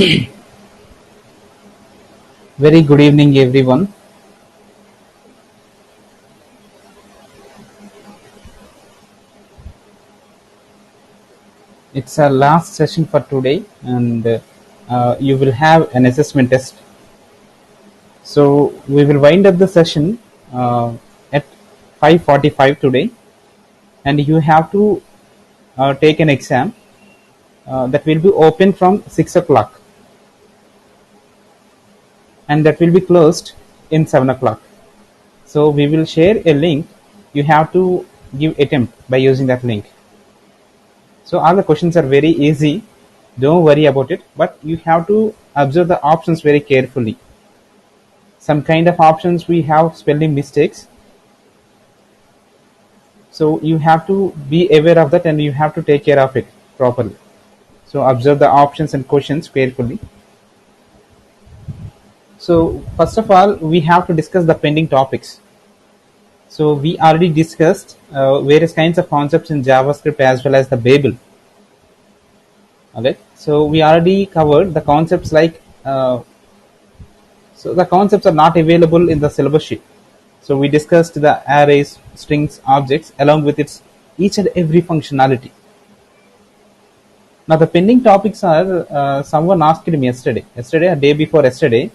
Very good evening, everyone. It's our last session for today, and you will have an assessment test. So we will wind up the session at 5:45 today, and you have to take an exam that will be open from 6 o'clock, and that will be closed in 7 o'clock. So we will share a link. You have to give attempt by using that link. So all the questions are very easy. Don't worry about it, but you have to observe the options very carefully. Some kind of options we have spelling mistakes. So you have to be aware of that and you have to take care of it properly. So observe the options and questions carefully. So first of all, we have to discuss the pending topics. So we already discussed various kinds of concepts in JavaScript as well as the Babel. Okay, so we already covered the concepts like so the concepts are not available in the syllabus sheet. So we discussed the arrays, strings, objects along with its each and every functionality. Now the pending topics are someone asked me yesterday or day before yesterday.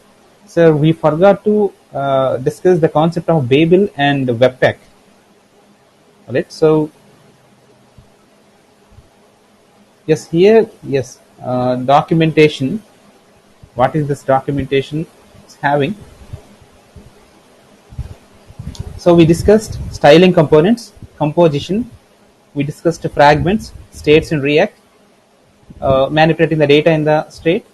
So we forgot to discuss the concept of Babel and Webpack. Alright, so yes, documentation. What is this documentation? It's having. So we discussed styling components, composition. We discussed fragments, states in React, manipulating the data in the state.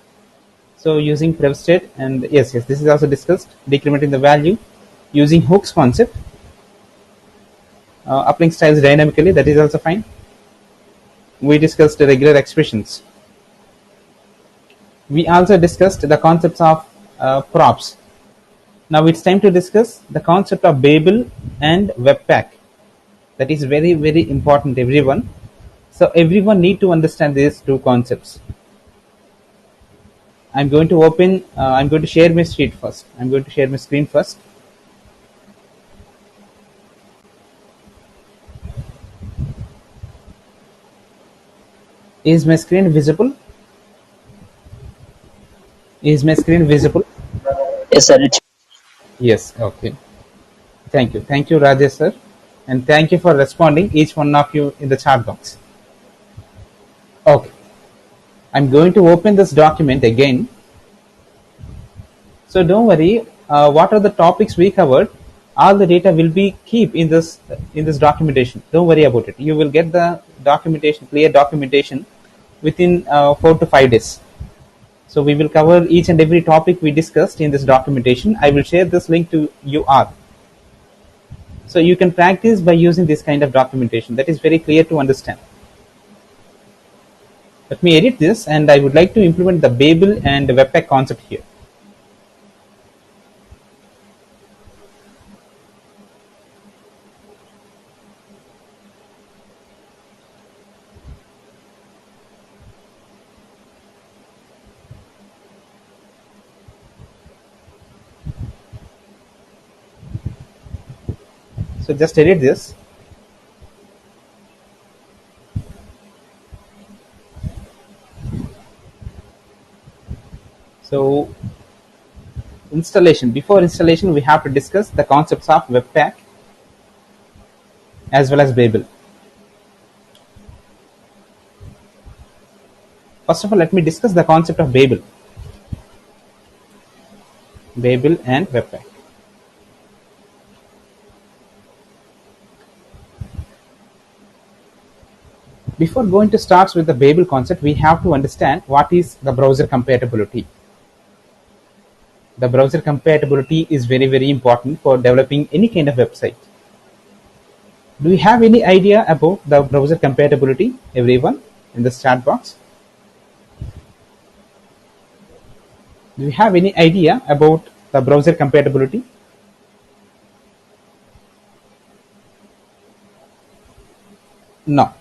So using prev state, and yes, this is also discussed. Decrementing the value, using hooks concept, applying styles dynamically. That is also fine. We discussed the regular expressions. We also discussed the concepts of props. Now it's time to discuss the concept of Babel and Webpack. That is very very important, everyone. So everyone need to understand these two concepts. I'm going to open. I'm going to share my sheet first. I'm going to share my screen first. Is my screen visible? Is my screen visible? Yes, sir. It's Yes. Okay. Thank you. Thank you, Rajesh sir, and thank you for responding each one of you in the chat box. Okay. I'm going to open this document again. So don't worry. What are the topics we covered? All the data will be keep in this documentation. Don't worry about it. You will get the documentation, clear documentation, within 4 to 5 days. So we will cover each and every topic we discussed in this documentation. I will share this link to you all. So you can practice by using this kind of documentation. That is very clear to understand. Let me edit this, and I would like to implement the Babel and Webpack concept here. So just edit this. So installation. Before installation, we have to discuss the concepts of Webpack as well as Babel. First of all, let me discuss the concept of Babel. Babel and Webpack. Before going to start with the Babel concept, we have to understand what is the browser compatibility. The browser compatibility is very very important for developing any kind of website. Do you have any idea about the browser compatibility, everyone, in this chat box? Do you have any idea about the browser compatibility? No.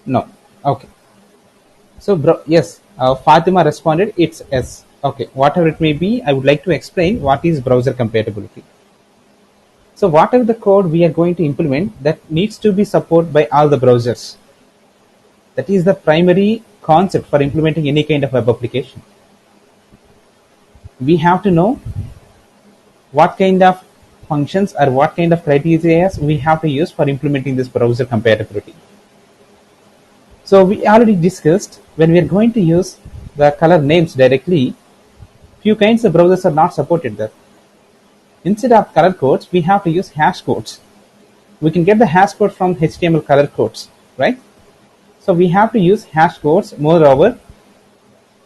No. Okay. So, yes, Fatima responded, it's S. Okay, whatever it may be, I would like to explain what is browser compatibility. So, whatever the code we are going to implement, that needs to be supported by all the browsers. That is the primary concept for implementing any kind of web application. We have to know what kind of functions or what kind of criteria we have to use for implementing this browser compatibility. So we already discussed when we are going to use the color names directly, few kinds of browsers are not supported there. Instead of color codes, we have to use hash codes. We can get the hash code from HTML color codes, right? So we have to use hash codes moreover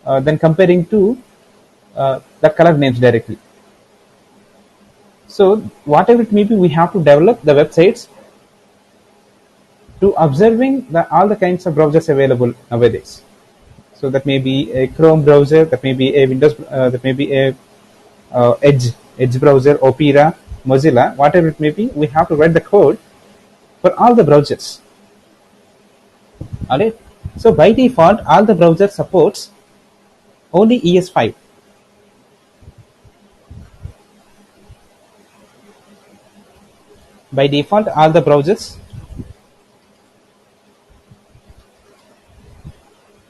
than comparing to the color names directly. So whatever it may be, we have to develop the websites to observing all the kinds of browsers available nowadays. So that may be a Chrome browser, that may be a Windows, that may be a Edge browser, Opera, Mozilla, whatever it may be. We have to write the code for all the browsers. Alright. So by default, all the browser supports only ES5. By default, all the browsers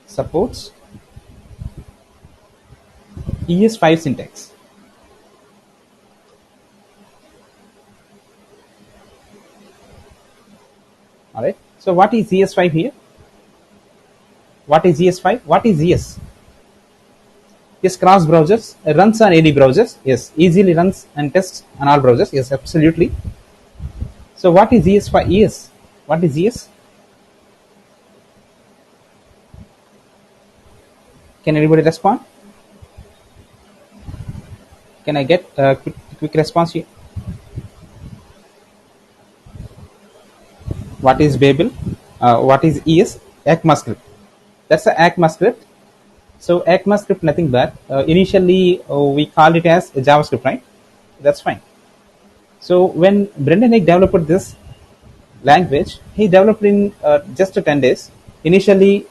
supports ES5 syntax. Alright. So what is ES5 here? What is ES5? What is ES? Yes, cross browsers, runs on any browsers. Yes, easily runs and tests on all browsers. Yes, absolutely. So what is ES5? ES. What is ES? Can anybody respond? Can I get a quick response here? What is Babel? What is ES? ECMAScript. That's the ECMAScript. So ECMAScript nothing but initially we called it as JavaScript, right? That's fine. So when Brendan Eich developed this language, he developed in just 10 days. Initially,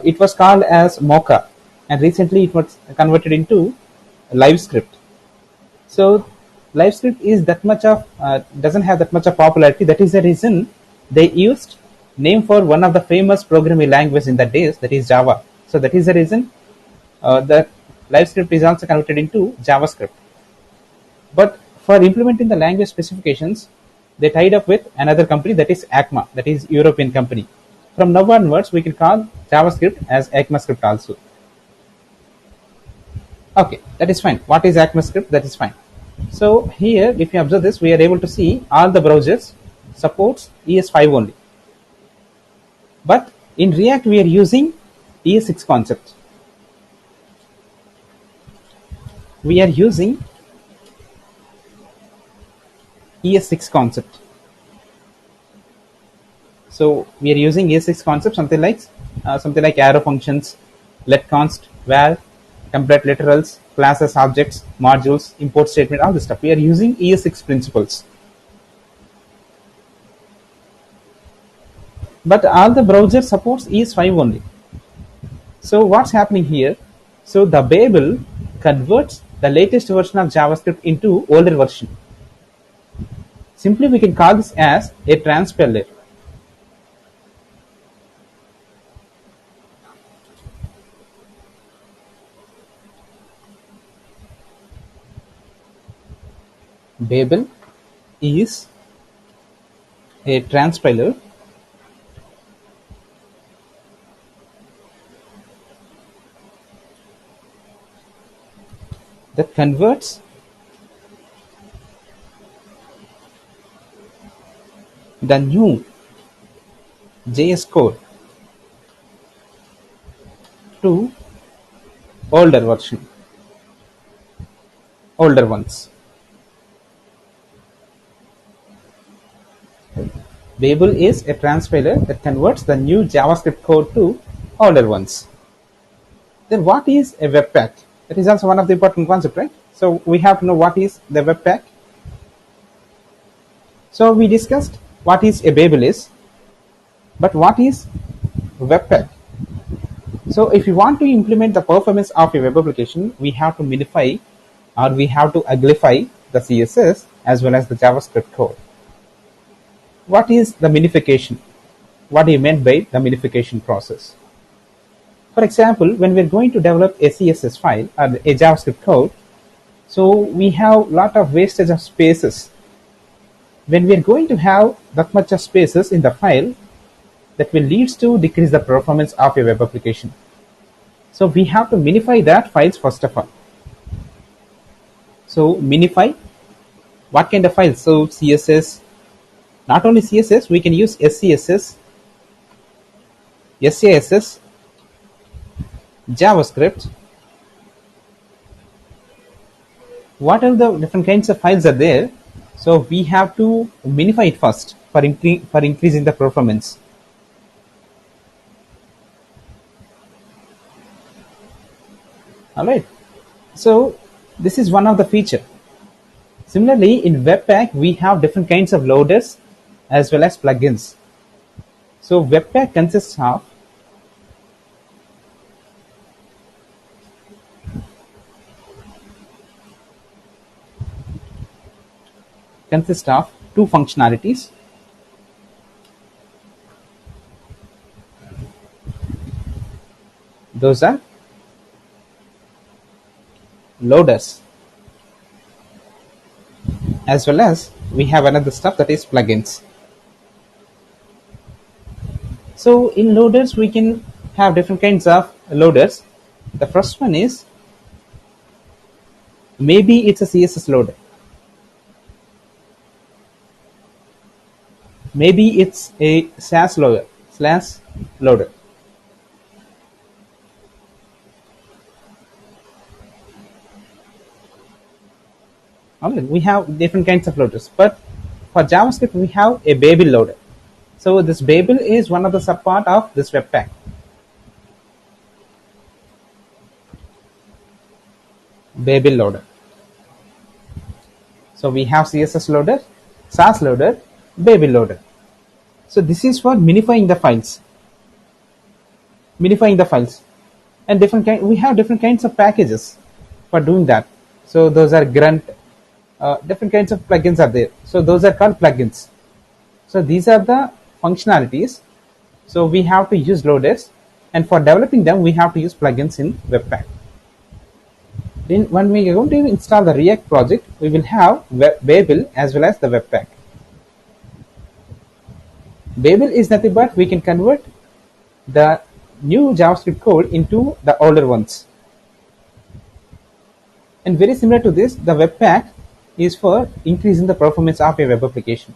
it was called as Mocha, and recently it was converted into LiveScript. So LiveScript is that much of doesn't have that much of popularity. That is the reason they used name for one of the famous programming languages in that days, that is Java. So that is the reason that LiveScript is also converted into JavaScript. But for implementing the language specifications, they tied up with another company, that is ECMA, that is European company. From now onwards, we can call JavaScript as ECMAScript also. Okay, that is fine. What is ECMAScript? That is fine. So here, if you observe this, we are able to see all the browsers supports ES5 only. But in React, we are using ES6 concept. We are using ES6 concept. So we are using ES6 concept, something like arrow functions, let const, var, template literals, classes, objects, modules, import statement, all this stuff. We are using ES6 principles. But all the browser supports ES5 only. So what's happening here? So the Babel converts the latest version of JavaScript into older version. Simply we can call this as a transpiler. Babel is a transpiler that converts the new JS code to older ones. Babel is a transpiler that converts the new JavaScript code to older ones. Then what is a Webpack? That is also one of the important concepts, right? So we have to know what is the Webpack. So we discussed what is a Babel is, but what is Webpack? So if you want to implement the performance of a web application, we have to minify or we have to uglify the CSS as well as the JavaScript code. What is the minification? What do you mean by the minification process? For example, when we're going to develop a CSS file or a JavaScript code, so we have lot of wastage of spaces. When we're going to have that much of spaces in the file, that will lead to decrease the performance of a web application. So we have to minify that files first of all. So minify, what kind of files? So CSS, not only CSS, we can use SCSS, SASS, JavaScript. What are the different kinds of files are there? So we have to minify it first for increasing the performance. All right. So this is one of the feature. Similarly, in Webpack, we have different kinds of loaders as well as plugins. So Webpack consists of two functionalities. Those are loaders, as well as we have another stuff that is plugins. So in loaders, we can have different kinds of loaders. The first one is, maybe it's a CSS loader, maybe it's a SAS loader. All right, we have different kinds of loaders, but for JavaScript we have a Babel loader. So this Babel is one of the subpart of this Webpack. Babel loader. So we have CSS loader, SAS loader, Babel loader. So this is for minifying the files. And we have different kinds of packages for doing that. So those are grunt, different kinds of plugins are there. So those are called plugins. So these are the functionalities. So we have to use loaders, and for developing them we have to use plugins in Webpack. Then when we are going to install the React project, we will have Babel as well as the Webpack. Babel is nothing but we can convert the new JavaScript code into the older ones. And very similar to this, the Webpack is for increasing the performance of a web application.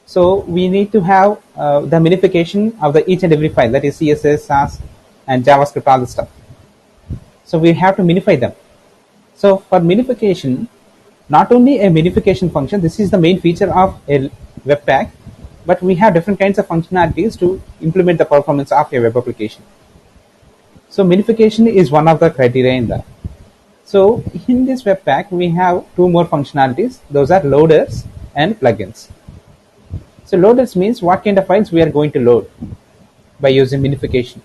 So we need to have the minification of the each and every file, that is CSS, SAS, and JavaScript, all the stuff. So we have to minify them. So for minification, not only a minification function, this is the main feature of a Webpack, but we have different kinds of functionalities to implement the performance of a web application. So minification is one of the criteria in that. So in this Webpack, we have two more functionalities. Those are loaders and plugins. So loaders means what kind of files we are going to load by using minification.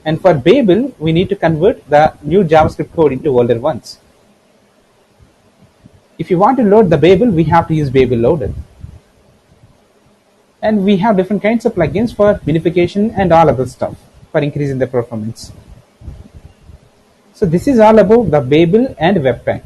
And for Babel, we need to convert the new JavaScript code into older ones. If you want to load the Babel, we have to use Babel loader. And we have different kinds of plugins for minification and all other stuff for increasing the performance. So this is all about the Babel and Webpack.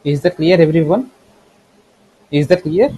Is that clear, everyone? Is that clear?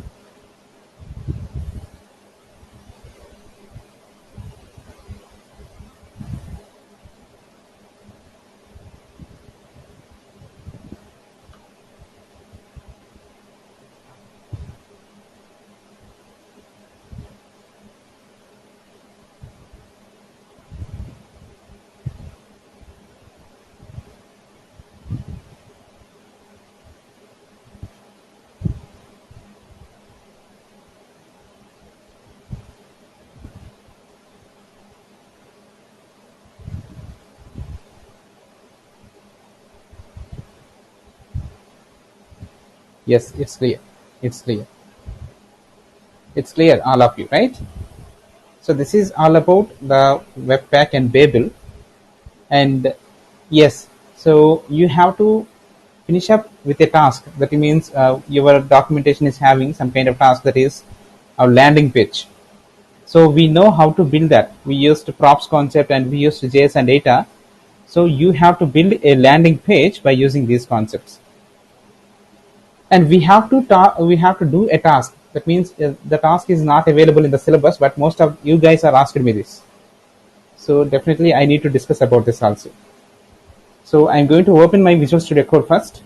Yes, it's clear. It's clear. It's clear, all of you, right? So this is all about the Webpack and Babel. And yes, so you have to finish up with a task. That means your documentation is having some kind of task, that is a landing page. So we know how to build that. We used props concept and we used JSON data. So you have to build a landing page by using these concepts. And we have to do a task. That means the task is not available in the syllabus, but most of you guys are asking me this. So definitely I need to discuss about this also. So I'm going to open my Visual Studio Code first.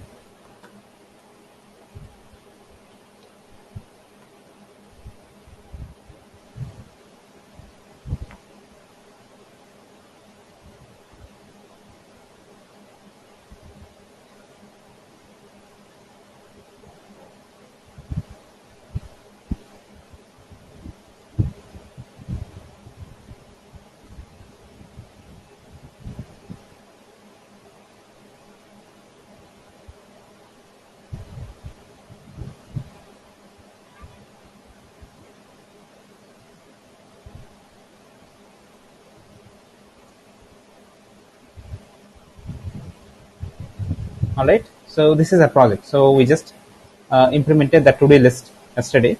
All right. So this is a project. So we just implemented the to-do list yesterday.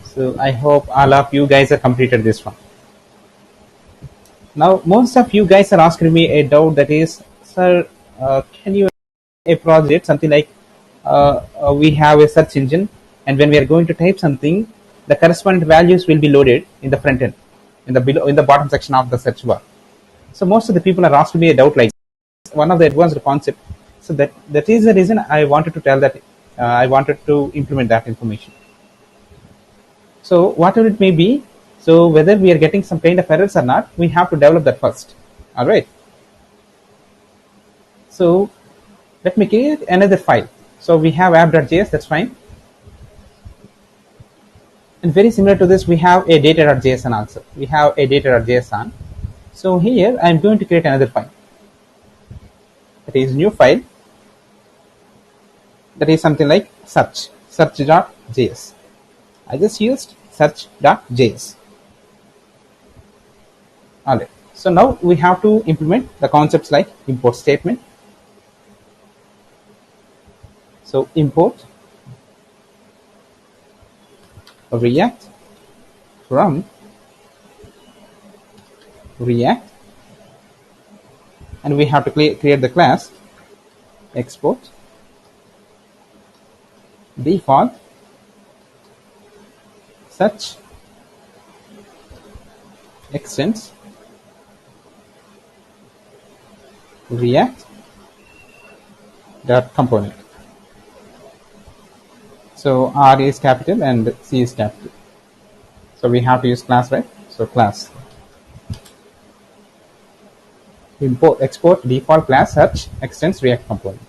So I hope all of you guys have completed this one. Now most of you guys are asking me a doubt, that is, sir, can you a project something like we have a search engine, and when we are going to type something, the corresponding values will be loaded in the front end, in the below, in the bottom section of the search bar. So most of the people are asking me a doubt like one of the advanced concept. So that is the reason I wanted to tell that I wanted to implement that information. So whatever it may be, so whether we are getting some kind of errors or not, we have to develop that first. All right. So let me create another file. So we have app.js, that's fine. And very similar to this, we have a data.json also. We have a data.json. So here I'm going to create another file. That is new file. That is something like search.js. I just used search.js. Alright. So now we have to implement the concepts like import statement. So import React from React, and we have to create the class export default search extends React dot component. So R is capital and C is capital. So we have to use class, right? So class import export default class search extends React component,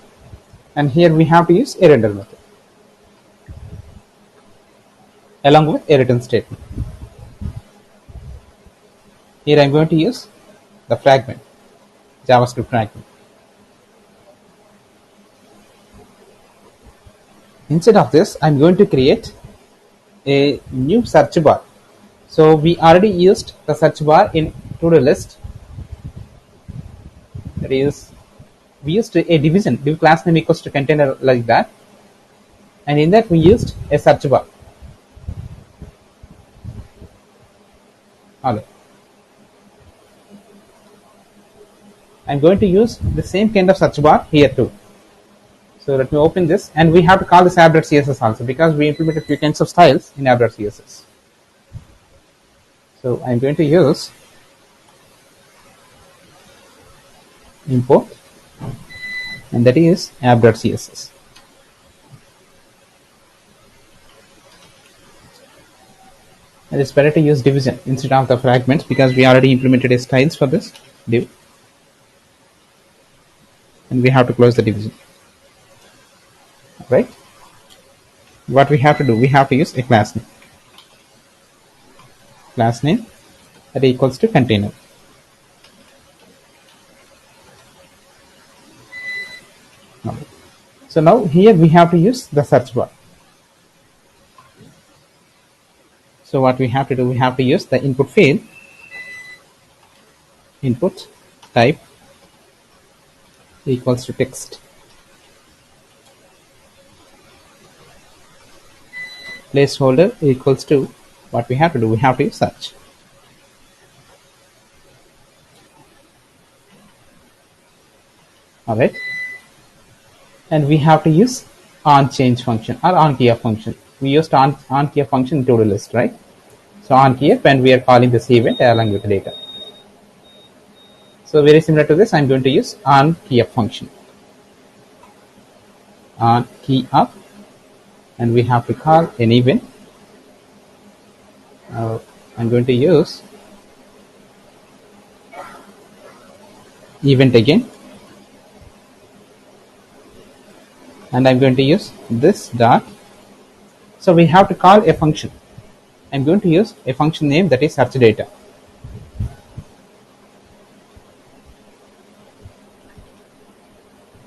and here we have to use a render method along with a return statement. Here I'm going to use the fragment, JavaScript fragment. Instead of this, I'm going to create a new search bar. So we already used the search bar in to-do list. That is, we used a division, div class name equals to container, like that, and in that we used a search bar. All right. I'm going to use the same kind of search bar here too. So let me open this, and we have to call this app.css also, because we implemented few kinds of styles in app.css. So I'm going to use import, and that is app.css. And it's better to use division instead of the fragments, because we already implemented a styles for this div, and we have to close the division. Right? What we have to do, we have to use a class name. Class name that equals to container. So now here we have to use the search bar. So what we have to do, we have to use the input field, input type equals to text, placeholder equals to, what we have to do, we have to use search. All right, and we have to use on change function or on key function. We used on key function in to-do list, right? So on key when we are calling this event along with the data. So very similar to this, I'm going to use on key function. On key up, and we have to call an event. I'm going to use event again, and I'm going to use this dot. So we have to call a function. I'm going to use a function name that is search data.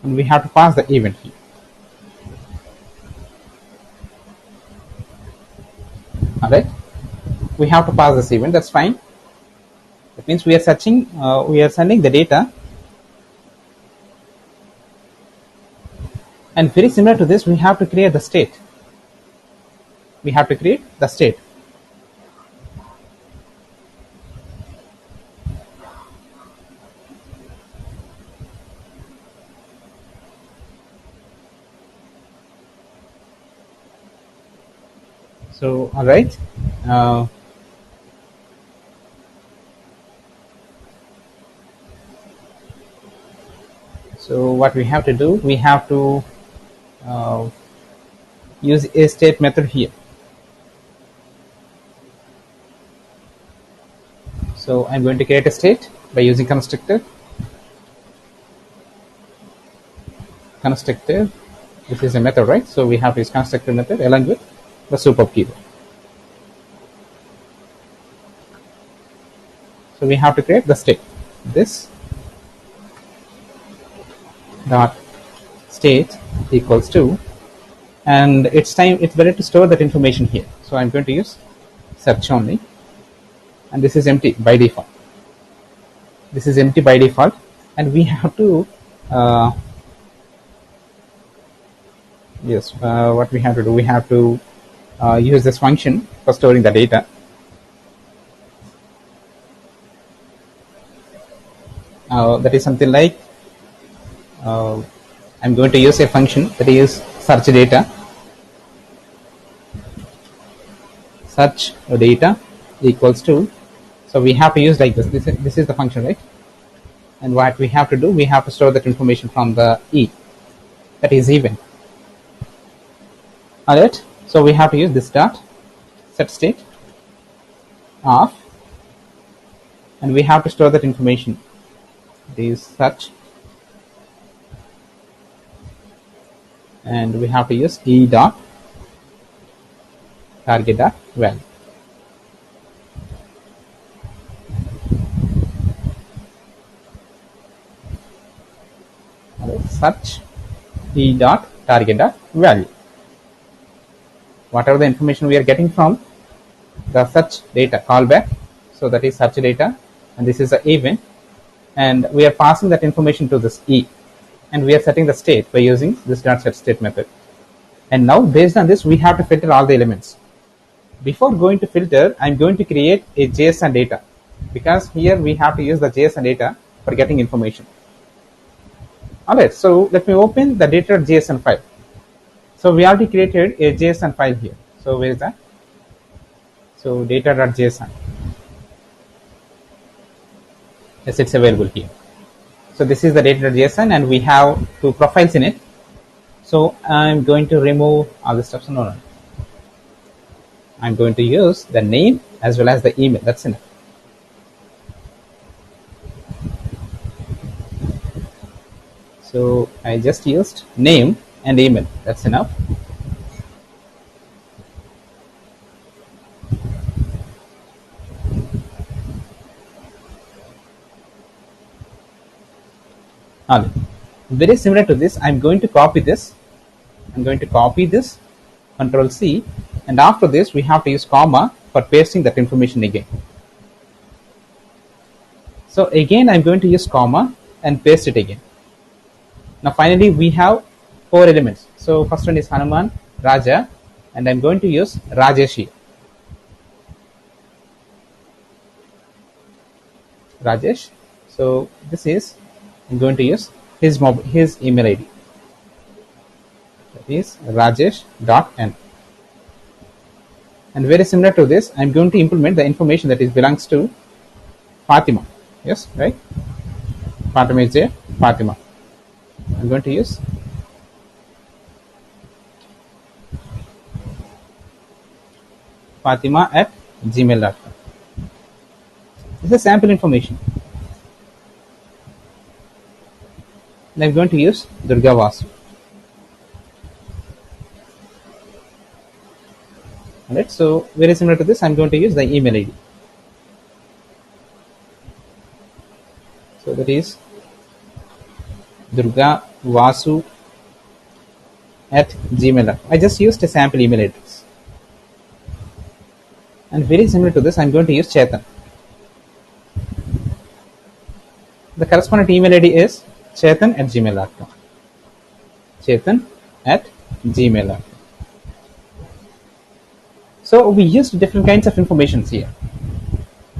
And we have to pass the event here. Alright, we have to pass this event, that's fine. That means we are searching, we are sending the data. And very similar to this, we have to create the state. We have to create the state. So, all right. So what we have to do, we have to use a state method here. So I'm going to create a state by using constructor. Constructor, this is a method, right? So we have to use constructor method along with the superb keyword. So we have to create the state. This dot state equals to, and it's better to store that information here. So I'm going to use search only, and this is empty by default. This is empty by default, and we have to what we have to do, we have to use this function for storing the data. That is something like I'm going to use a function that is search data. Search data equals to, so we have to use like this. This is the function, right? And what we have to do, we have to store that information from the E, that is event. Alright, so we have to use this dot set state of, and we have to store that information. This search, and we have to use E dot target dot value. Search E dot target dot value. Whatever the information we are getting from the search data callback, so that is search data, and this is the event, and we are passing that information to this E, and we are setting the state by using this dot set state method. And now based on this, we have to filter all the elements. Before going to filter, I'm going to create a JSON data, because here we have to use the JSON data for getting information. Alright, so let me open the data.json file. So we already created a JSON file here. So where is that? So data.json. Yes, it's available here. So this is the data.json, and we have two profiles in it. So I'm going to remove all the stuff. No. I'm going to use the name as well as the email. That's enough. So I just used name and email. That's enough. Very similar to this, I'm going to copy this I'm going to copy this, Control C, and after this we have to use comma for pasting that information again. So again I'm going to use comma and paste it again. Now finally we have 4 elements. So first one is Hanuman, Raja, and I'm going to use Rajesh here. Rajesh. So this is, I'm going to use his email ID. That is rajesh.n. And very similar to this, I'm going to implement the information that is belongs to Fatima. Yes, right? Fatima is there. Fatima. I'm going to use fatima@gmail.com. This is sample information. And I'm going to use Durga Vasu. Alright, so very similar to this, I'm going to use the email ID. So that is Durga Vasu at gmail.com. I just used a sample email address. And very similar to this, I'm going to use Chetan. The corresponding email ID is chetan@gmail.com. Chetan@gmail.com. So we used different kinds of informations here.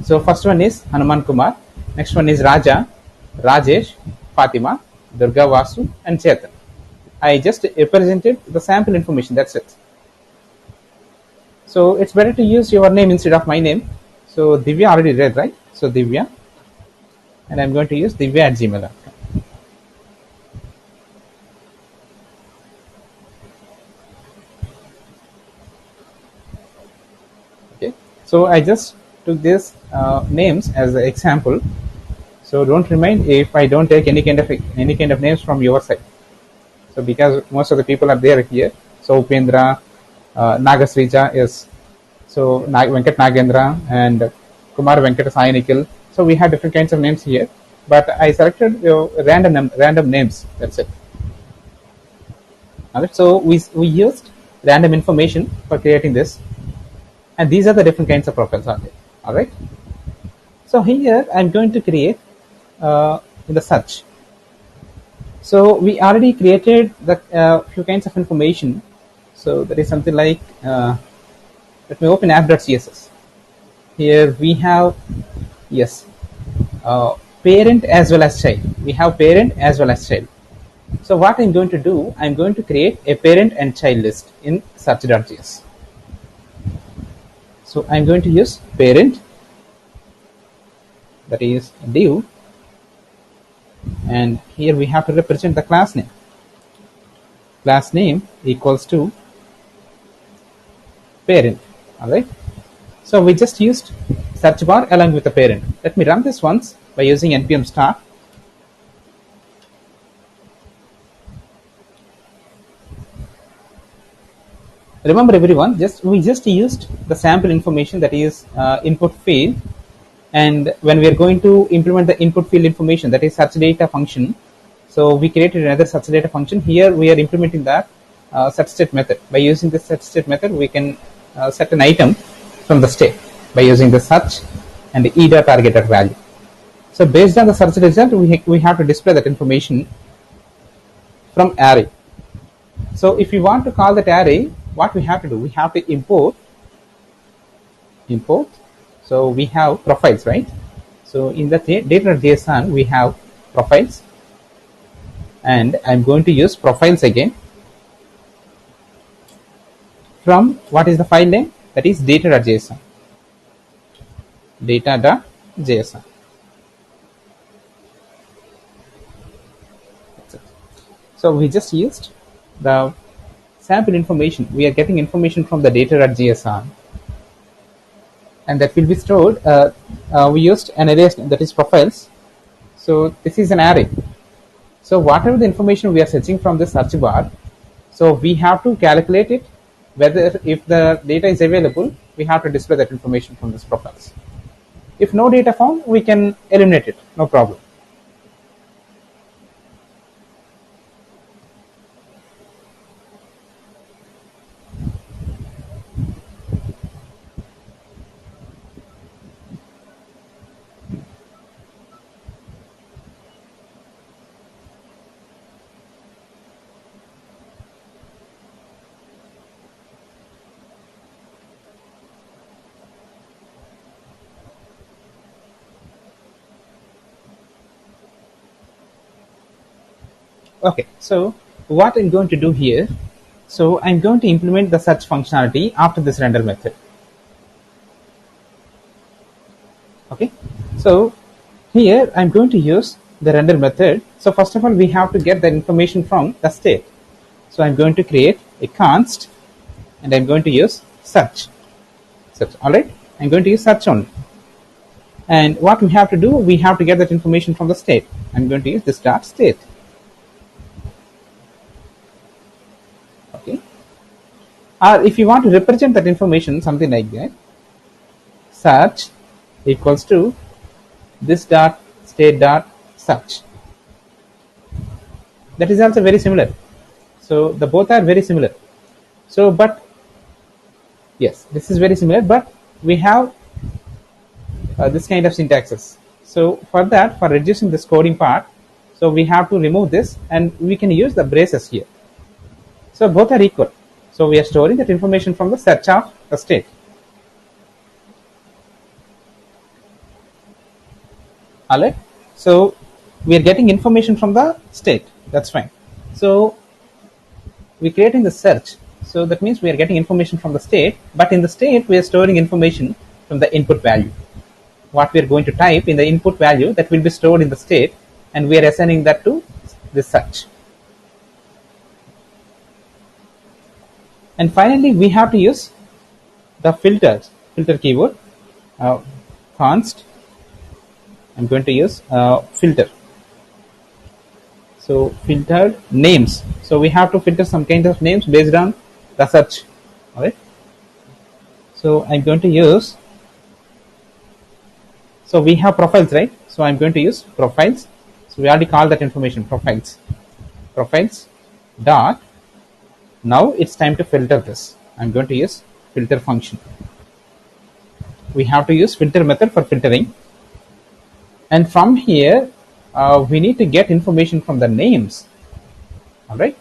So first one is Hanuman Kumar, next one is Raja, Rajesh, Fatima, Durga Vasu, and Chetan. I just represented the sample information, that's it. So it's better to use your name instead of my name. So Divya already read, right? So Divya, and I'm going to use divya@gmail.com. Okay, so I just took these names as an example. So don't remind if I don't take any kind of names from your side. So because most of the people are there here. So Upendra, Nagasrija is, so Venkat Nagendra and Kumar Venkat Sai Nikhil. So we have different kinds of names here, but I selected random names. That's it. Alright, so we used random information for creating this, and these are the different kinds of profiles out there. All right. So here I'm going to create in the search. So we already created the few kinds of information. So that is something like let me open app.css. Here we have parent as well as child. We have parent as well as child. So what I'm going to do, I'm going to create a parent and child list in search.js. So I'm going to use parent, that is div, and here we have to represent the class name. Class name equals to parent. All right. So we just used search bar along with the parent. Let me run this once by using npm start. Remember everyone, we just used the sample information, that is input field, and when we are going to implement the input field information, that is search data function, so we created another search data function. Here we are implementing that search state method. By using this search state method, we can set an item from the state by using the search and the e.target value. So based on the search result, we have to display that information from array. So if we want to call that array, what we have to do, we have to import. So we have profiles, right? So in the data.json we have profiles, and I'm going to use profiles again from what is the file name, that is data.json. Data.json. So we just used the sample information. We are getting information from the data.json, and that will be stored. We used an array, that is profiles. So this is an array. So whatever the information we are searching from the search bar, so we have to calculate it, whether if the data is available, we have to display that information from this profiles. If no data found, we can eliminate it, no problem. Okay, so what I'm going to do here, so I'm going to implement the search functionality after this render method. Okay, so here I'm going to use the render method. So first of all, we have to get the information from the state. So I'm going to create a const and I'm going to use search. All right, I'm going to use search only. And what we have to do, we have to get that information from the state. I'm going to use this dot state. Okay, or if you want to represent that information, something like that, search equals to this dot state dot search. That is also very similar. So the both are very similar. So but yes, this is very similar, but we have this kind of syntaxes. So for that, for reducing this coding part, so we have to remove this and we can use the braces here. So both are equal. So we are storing that information from the search of the state. Alright, so we are getting information from the state. That's fine. So we're creating the search. So that means we are getting information from the state, but in the state we are storing information from the input value. What we are going to type in the input value, that will be stored in the state, and we are assigning that to the search. And finally, we have to use the filter keyword, const. I'm going to use filter. So filtered names. So we have to filter some kind of names based on the search. All right. So I'm going to use. So we have profiles, right? So I'm going to use profiles. So we already called that information profiles. Profiles dot. Now it's time to filter this. I'm going to use filter function. We have to use filter method for filtering. And from here, we need to get information from the names. All right.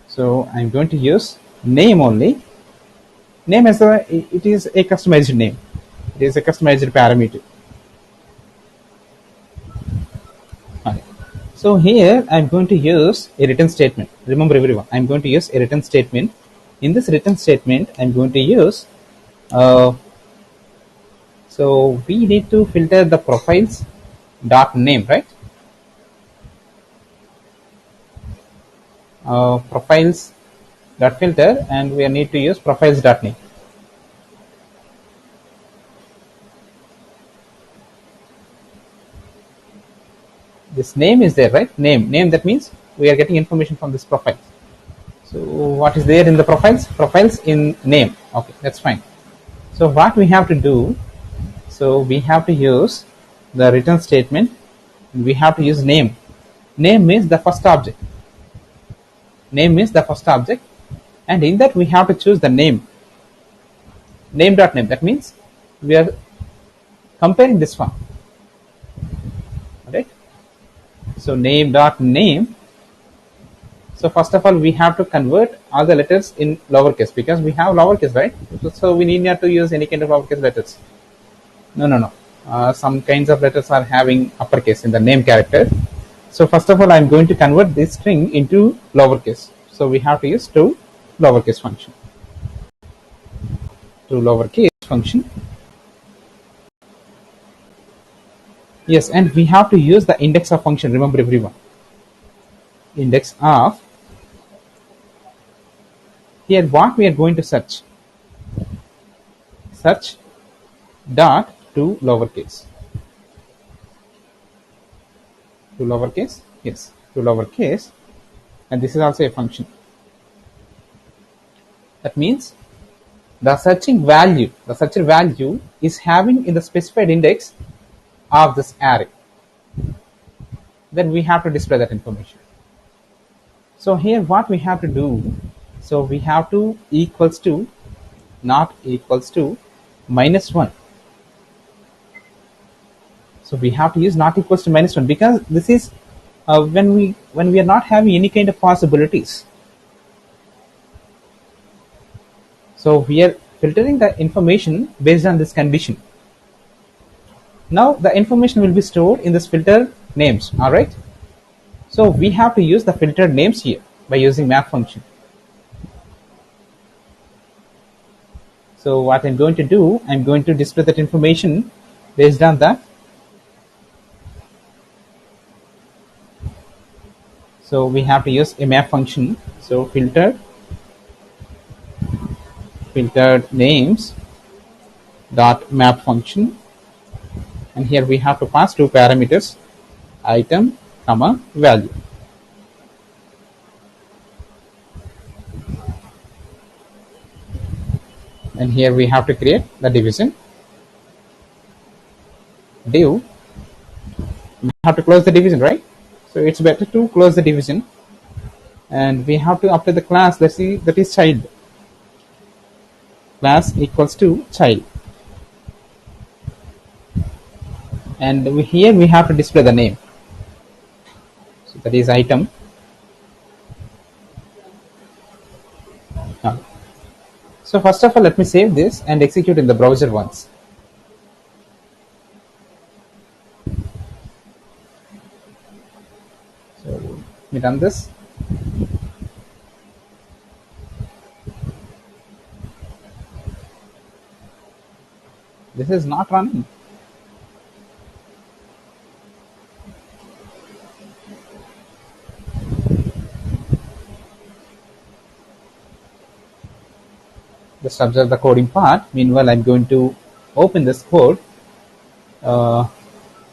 So I'm going to use name only. Name as it is a customized name. It is a customized parameter. Okay. So here I'm going to use a return statement. Remember everyone, I'm going to use a return statement. In this return statement, I'm going to use. So we need to filter the profiles dot name, right? Profiles dot filter, and we need to use profiles dot name. This name is there, right? Name, that means we are getting information from this profile. So what is there in the profiles? Profiles in name. Okay, that's fine. So what we have to do, so we have to use the return statement. We have to use name. Name means the first object. Name means the first object, and in that we have to choose the name. Name dot name. That means we are comparing this one. Right? So name dot name. So first of all, we have to convert all the letters in lowercase because we have lowercase, right? So we need not to use any kind of lowercase letters. No. Some kinds of letters are having uppercase in the name character. So first of all, I'm going to convert this string into lowercase. So we have to use to lowercase function. To lowercase function. Yes, and we have to use the index of function. Remember everyone. Index of. Here what we are going to search. Search dot to lowercase. To lowercase, yes, to lowercase, and this is also a function. That means the searcher value is having in the specified index of this array. Then we have to display that information. So here what we have to do, so we have to equals to, not equals to, -1. So we have to use not equals to -1 because this is when we are not having any kind of possibilities. So we are filtering the information based on this condition. Now the information will be stored in this filter names. All right. So we have to use the filtered names here by using map function. So what I'm going to do, I'm going to display that information based on that. So we have to use a map function. So filtered names dot map function, and here we have to pass two parameters, item comma value. And here we have to create the division div. We have to close the division, right? So it's better to close the division, and we have to apply the class that is child. Class equals to child, and here we have to display the name. So that is item. So first of all, let me save this and execute in the browser once. So let me run this. This is not running. Just observe the coding part. Meanwhile, I'm going to open this code.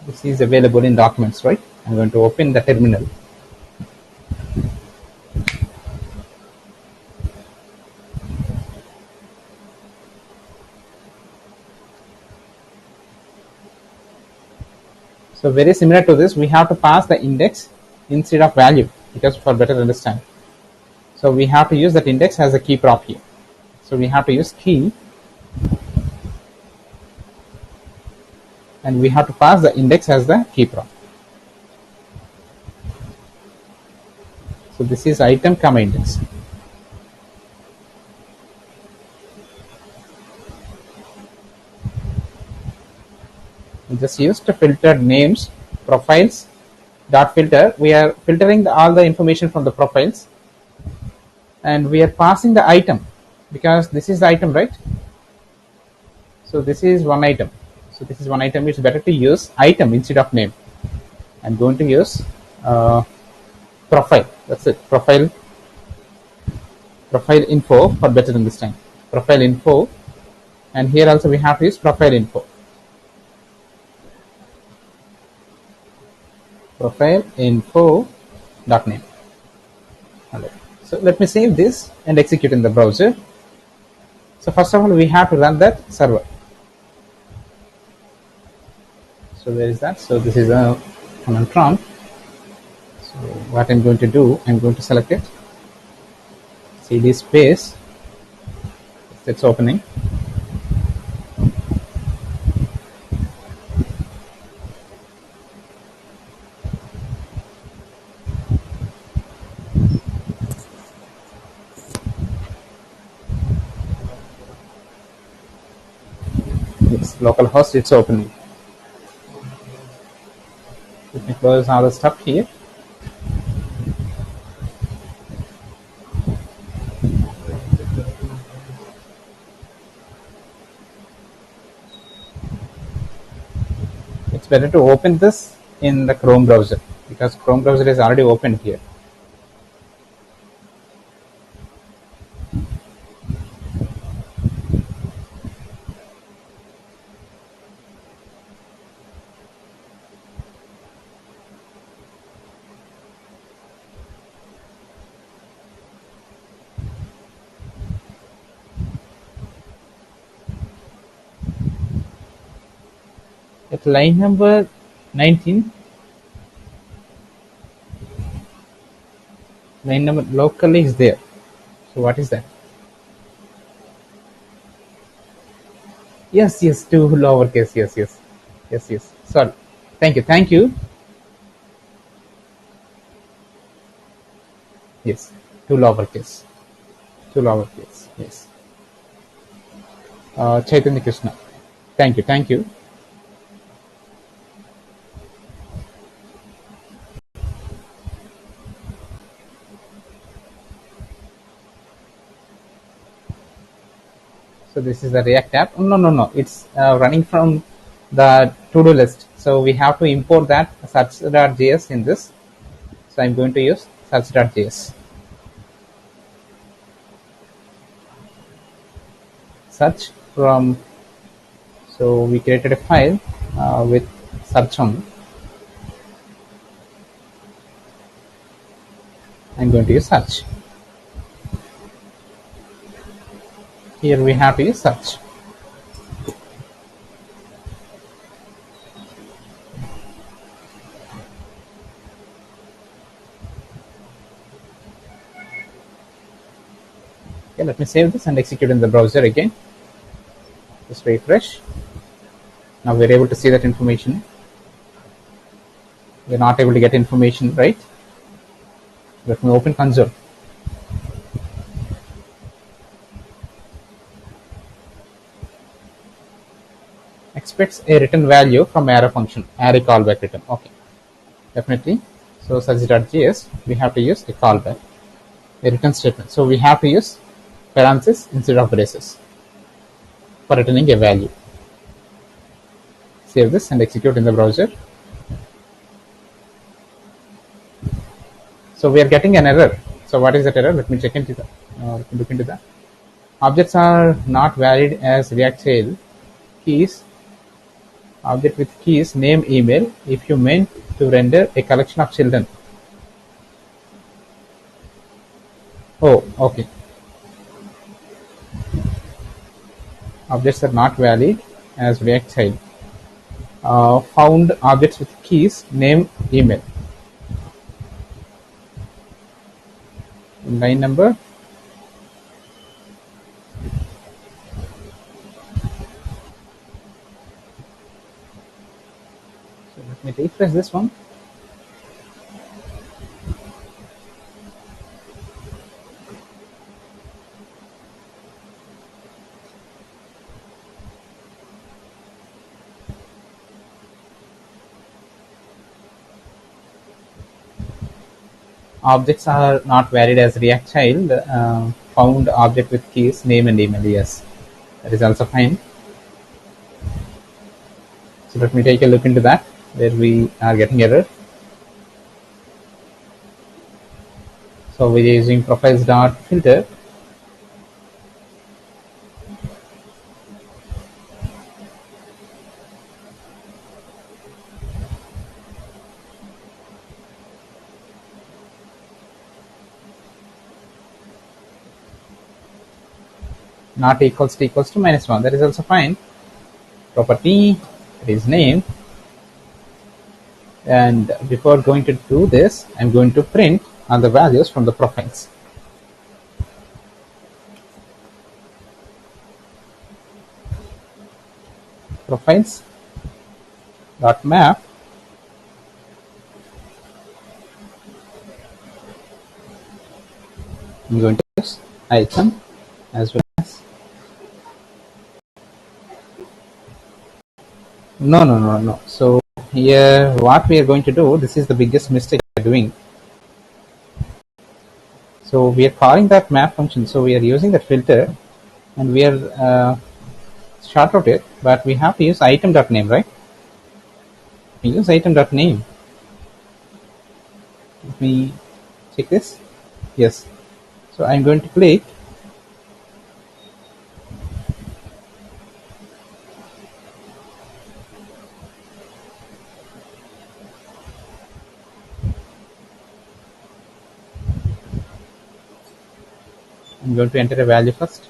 This is available in documents, right? I'm going to open the terminal. So very similar to this, we have to pass the index instead of value, because for better understand. So we have to use that index as a key prop here. So we have to use key, and we have to pass the index as the key prop. So this is item comma index. We just used to filter names profiles dot filter. We are filtering all the information from the profiles, and we are passing the item because this is the item, right? So this is one item. So this is one item. It's better to use item instead of name. I'm going to use profile. That's it. Profile info for better understanding. Profile info, and here also we have to use profile info. Profile info dot name. Right. So let me save this and execute in the browser. So first of all, we have to run that server. So where is that? So this is a command prompt. So what I'm going to do, I'm going to select it. cd space. It's opening. Yes, localhost, it's opening. Let me close all the stuff here. It's better to open this in the Chrome browser because Chrome browser is already open here. At line number 19, line number locally is there. So what is that? Yes, two lowercase. Yes. Sorry. Thank you. Yes, two lowercase. Yes. Chaitanya Krishna. Thank you. So this is the React app. No. It's running from the to-do list. So we have to import that search.js in this. So I'm going to use search.js. Search from. So we created a file with search on. I'm going to use search. Here we have to use search. Okay, let me save this and execute in the browser again. Just refresh. Now we're able to see that information. We're not able to get information, right? Let me open console. Expects a return value from array function, array callback return. Okay, definitely. So search.js, we have to use a callback, a return statement. So we have to use parentheses instead of braces for returning a value. Save this and execute in the browser. So we are getting an error. So what is that error? Let me check into that. Look into that. Objects are not valid as React child keys. Object with keys name email if you meant to render a collection of children. Oh, okay. Objects are not valid as React child. Found objects with keys name email. Line number. So let me refresh this one. Objects are not valid as React child. Found object with keys name and email. Yes, that is also fine. So let me take a look into that where we are getting error. So we're using profiles.filter. Not equals to -1. That is also fine. Property, it is name. And before going to do this, I'm going to print on the values from the profiles. Profiles dot map. I'm going to use item as well as no. So here what we are going to do, this is the biggest mistake we are doing. So we are calling that map function. So we are using that filter and we are short out it, but we have to use item.name, right? We use item.name. Let me check this. Yes. So I'm going to click. I'm going to enter a value first.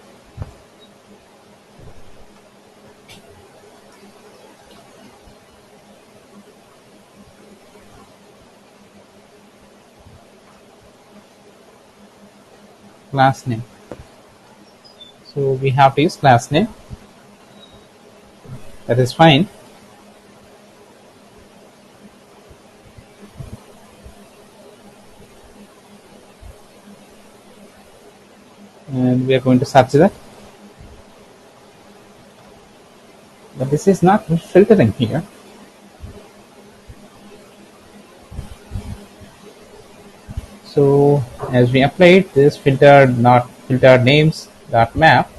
Class name. So we have to use class name. That is fine. And we are going to search that. But this is not filtering here. So as we applied this filtered not filtered names dot map,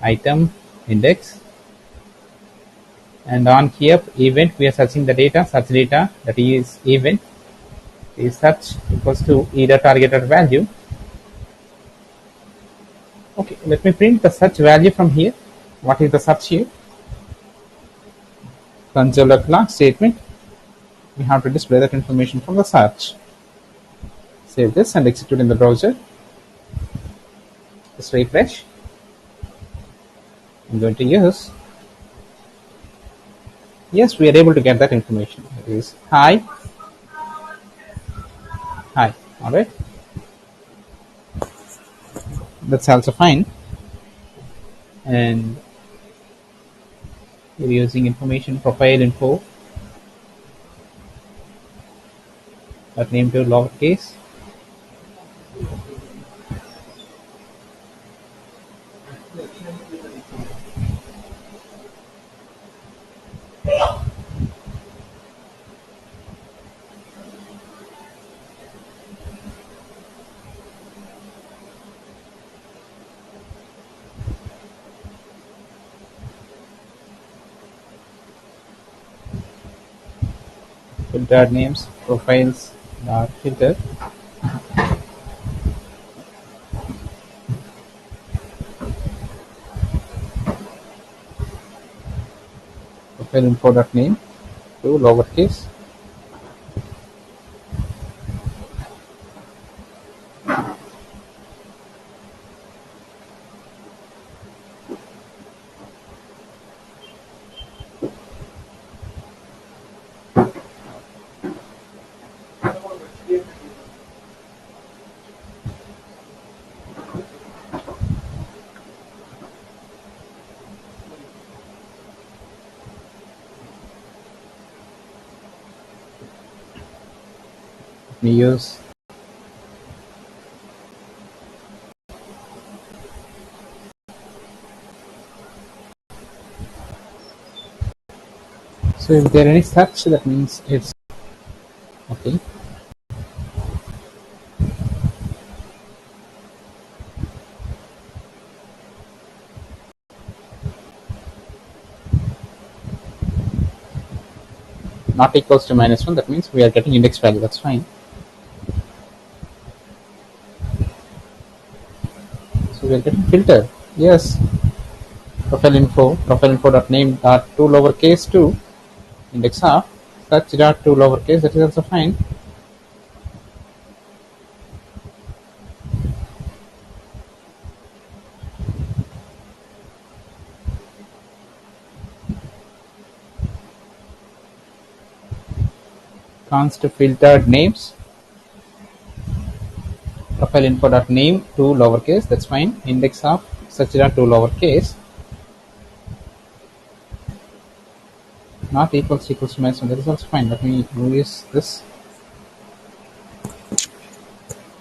item index, and on here event we are searching the data, search data, that is event is search equals to either targeted value. Okay, let me print the search value from here. What is the search here? Console.log statement. We have to display that information from the search. Save this and execute in the browser. Just refresh. I'm going to use. Yes, we are able to get that information. It is hi. Hi. All right. That's also fine. And we're using information profile info. That name to lowercase. Filter names, profiles, filter. Profile info dot name to lowercase. We use so if there any search, that means it's okay. Not equals to -1, that means we are getting index value. That's fine. So we are getting filter. Yes. Profile info dot name dot to lowercase 2 index of search dot to lowercase. That is also fine. Const filtered names. Profile info dot name to lowercase. That's fine. Index of search dot to lowercase. Not equals to -1. That is also fine. Let me use this.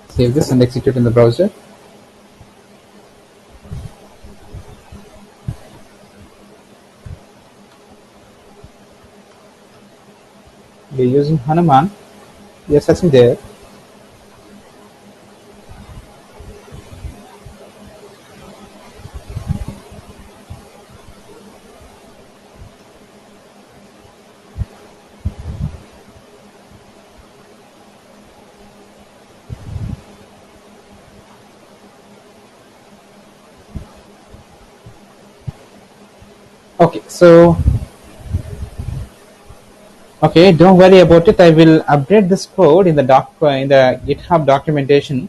Save this and execute in the browser. We're using Hanuman. We are searching there. Okay, so okay, don't worry about it. I will update this code in the GitHub documentation.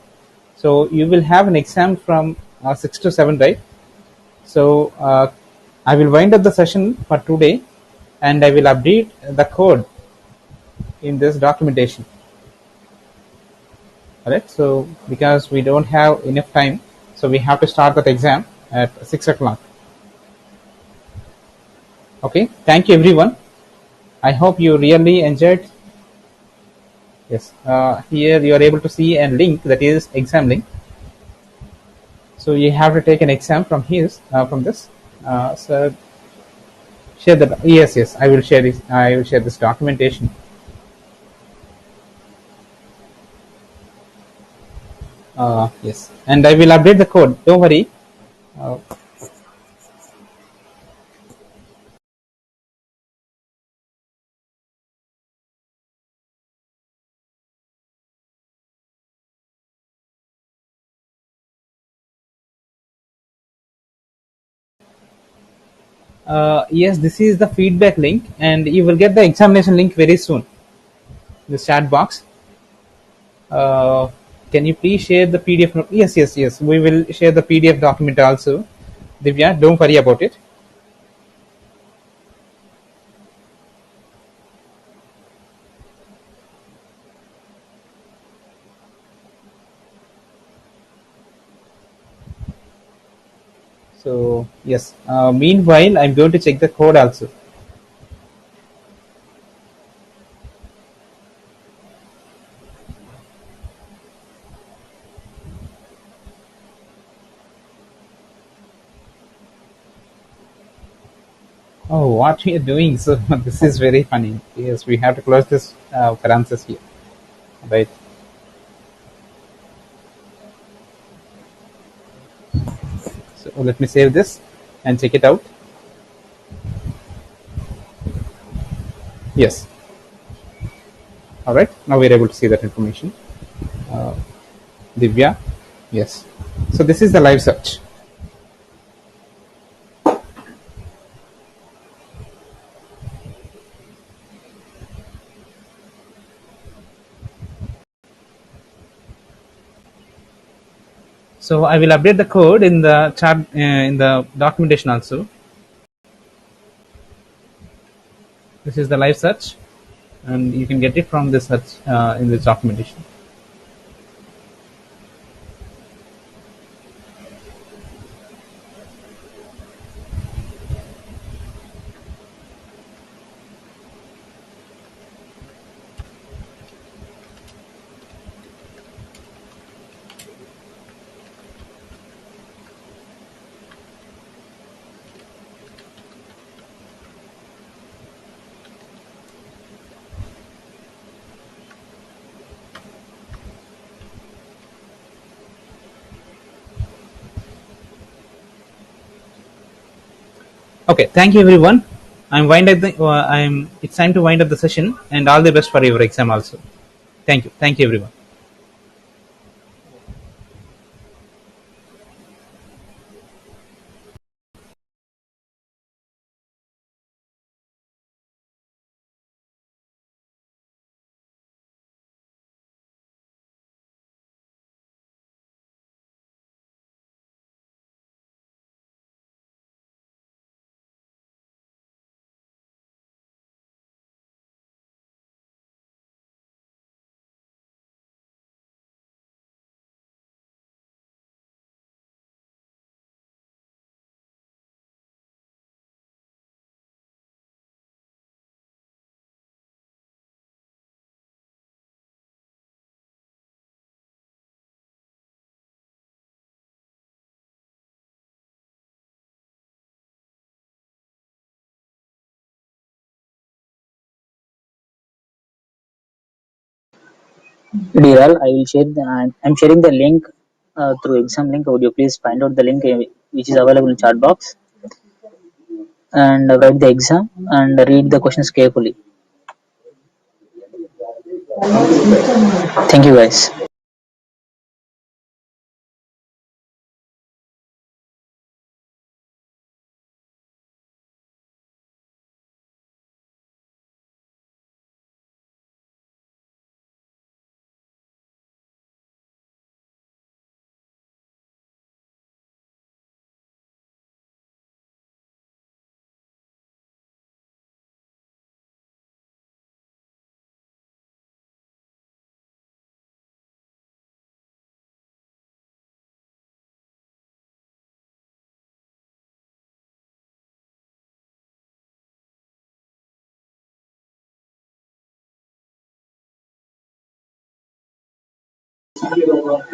So you will have an exam from 6 to 7, right? So I will wind up the session for today, and I will update the code in this documentation. All right. So because we don't have enough time, so we have to start that exam at 6 o'clock. Okay. Thank you, everyone. I hope you really enjoyed. Yes. Here you are able to see a link, that is exam link. So you have to take an exam from from this. So share that. Yes. I will share this. I will share this documentation. Yes, and I will update the code. Don't worry. Yes, this is the feedback link, and you will get the examination link very soon. This chat box. Uh, can you please share the PDF? Yes, yes, yes. We will share the PDF document also. Divya, don't worry about it. So yes. Meanwhile, I'm going to check the code also. Oh, what we are doing? So this is very funny. Yes, we have to close this parenthesis here, right? So let me save this and check it out. Yes. All right. Now we're able to see that information. Divya. Yes. So this is the live search. So I will update the code in the chat in the documentation also. This is the live search, and you can get it from the search in this documentation. Okay, thank you everyone. I'm wind up the. I'm. It's time to wind up the session, and all the best for your exam also. Thank you everyone. Diral, I will share. I'm sharing the link through exam link. Would you please find out the link which is available in chat box and write the exam and read the questions carefully. Thank you, guys.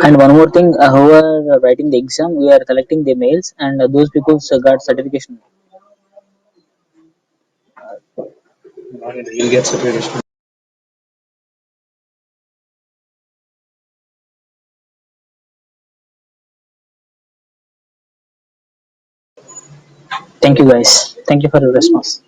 And one more thing, whoever are writing the exam, we are collecting the mails, and those people got certification. You'll get certification. Thank you, guys. Thank you for your response.